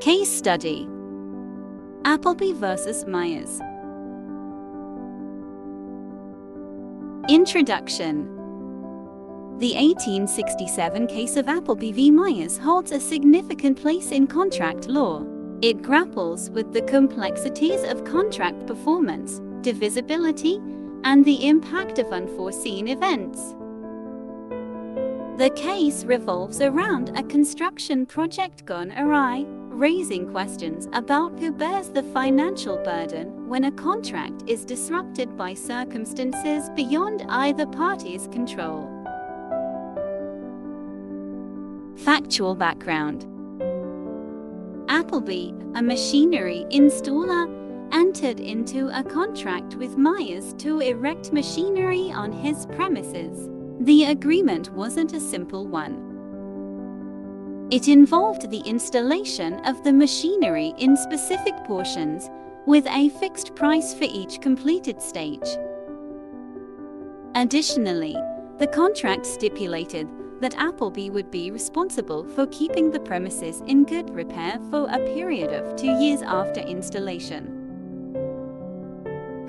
Case Study: Appleby vs. Myers. Introduction. The 1867 case of Appleby v. Myers holds a significant place in contract law. It grapples with the complexities of contract performance, divisibility, and the impact of unforeseen events. The case revolves around a construction project gone awry, raising questions about who bears the financial burden when a contract is disrupted by circumstances beyond either party's control. Factual background. Appleby, a machinery installer, entered into a contract with Myers to erect machinery on his premises. The agreement wasn't a simple one. It involved the installation of the machinery in specific portions, with a fixed price for each completed stage. Additionally, the contract stipulated that Appleby would be responsible for keeping the premises in good repair for a period of 2 years after installation.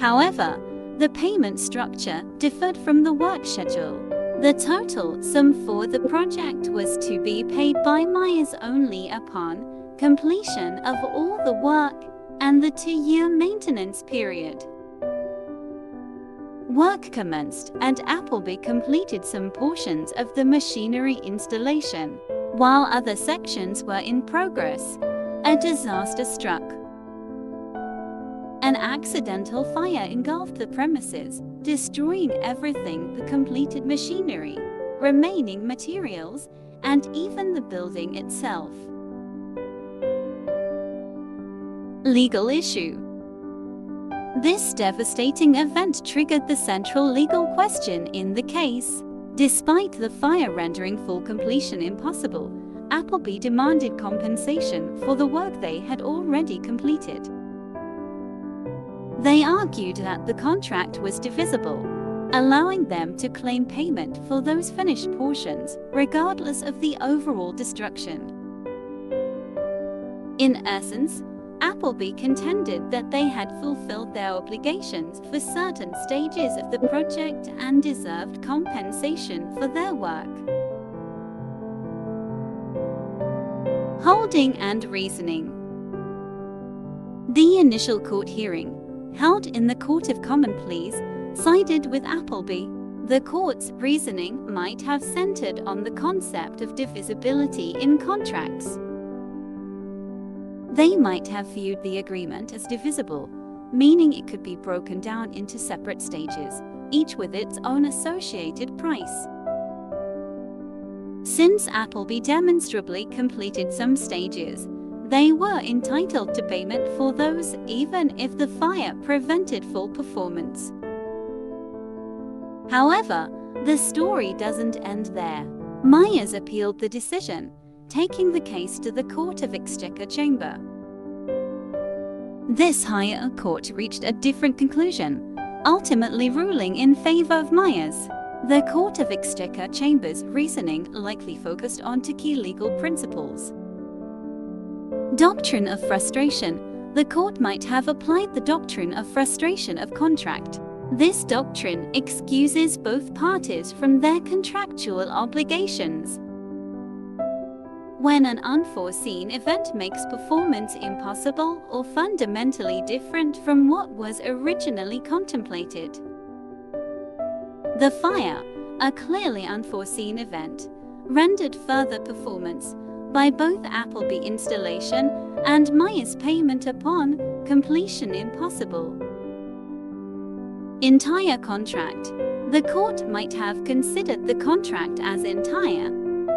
However, the payment structure differed from the work schedule. The total sum for the project was to be paid by Myers only upon completion of all the work and the 2-year maintenance period. Work commenced and Appleby completed some portions of the machinery installation. While other sections were in progress, a disaster struck. An accidental fire engulfed the premises, destroying everything: the completed machinery, remaining materials, and even the building itself. Legal issue. This devastating event triggered the central legal question in the case. Despite the fire rendering full completion impossible, Appleby demanded compensation for the work they had already completed. They argued that the contract was divisible, allowing them to claim payment for those finished portions, regardless of the overall destruction. In essence, Appleby contended that they had fulfilled their obligations for certain stages of the project and deserved compensation for their work. Holding and reasoning. The initial court hearing, held in the Court of Common Pleas, sided with Appleby. The court's reasoning might have centered on the concept of divisibility in contracts. They might have viewed the agreement as divisible, meaning it could be broken down into separate stages, each with its own associated price. Since Appleby demonstrably completed some stages, they were entitled to payment for those, even if the fire prevented full performance. However, the story doesn't end there. Myers appealed the decision, taking the case to the Court of Exchequer Chamber. This higher court reached a different conclusion, ultimately ruling in favor of Myers. The Court of Exchequer Chamber's reasoning likely focused on two key legal principles. Doctrine of frustration. The court might have applied the doctrine of frustration of contract. This doctrine excuses both parties from their contractual obligations. When an unforeseen event makes performance impossible or fundamentally different from what was originally contemplated. The fire, a clearly unforeseen event, rendered further performance by both Appleby installation and Myers payment upon completion impossible. Entire contract. The court might have considered the contract as entire,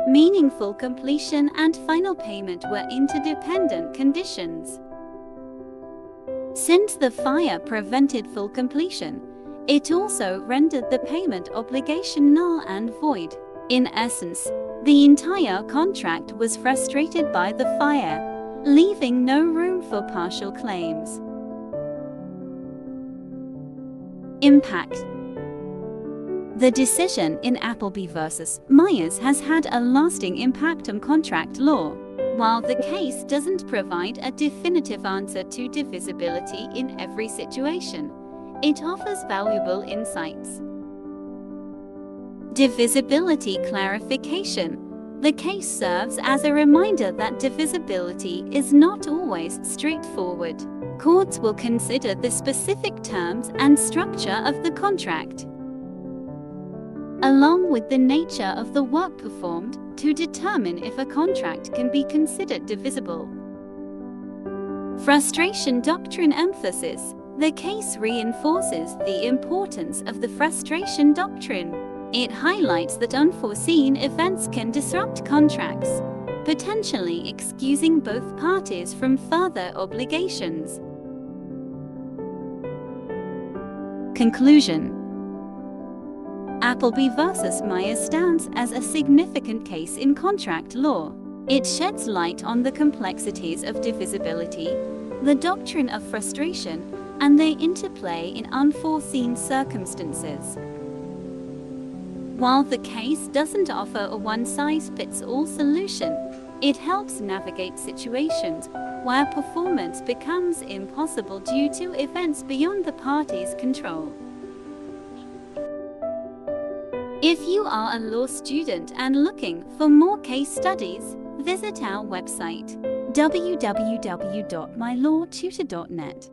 meaning full completion and final payment were interdependent conditions. Since the fire prevented full completion, it also rendered the payment obligation null and void. In essence, the entire contract was frustrated by the fire, leaving no room for partial claims. Impact. The decision in Appleby vs. Myers has had a lasting impact on contract law. While the case doesn't provide a definitive answer to divisibility in every situation, it offers valuable insights. Divisibility clarification. The case serves as a reminder that divisibility is not always straightforward. Courts will consider the specific terms and structure of the contract, along with the nature of the work performed, to determine if a contract can be considered divisible. Frustration doctrine emphasis. The case reinforces the importance of the frustration doctrine. It highlights that unforeseen events can disrupt contracts, potentially excusing both parties from further obligations. Conclusion. Appleby v. Meyer stands as a significant case in contract law. It sheds light on the complexities of divisibility, the doctrine of frustration, and their interplay in unforeseen circumstances. While the case doesn't offer a one-size-fits-all solution, it helps navigate situations where performance becomes impossible due to events beyond the parties' control. If you are a law student and looking for more case studies, visit our website www.mylawtutor.net.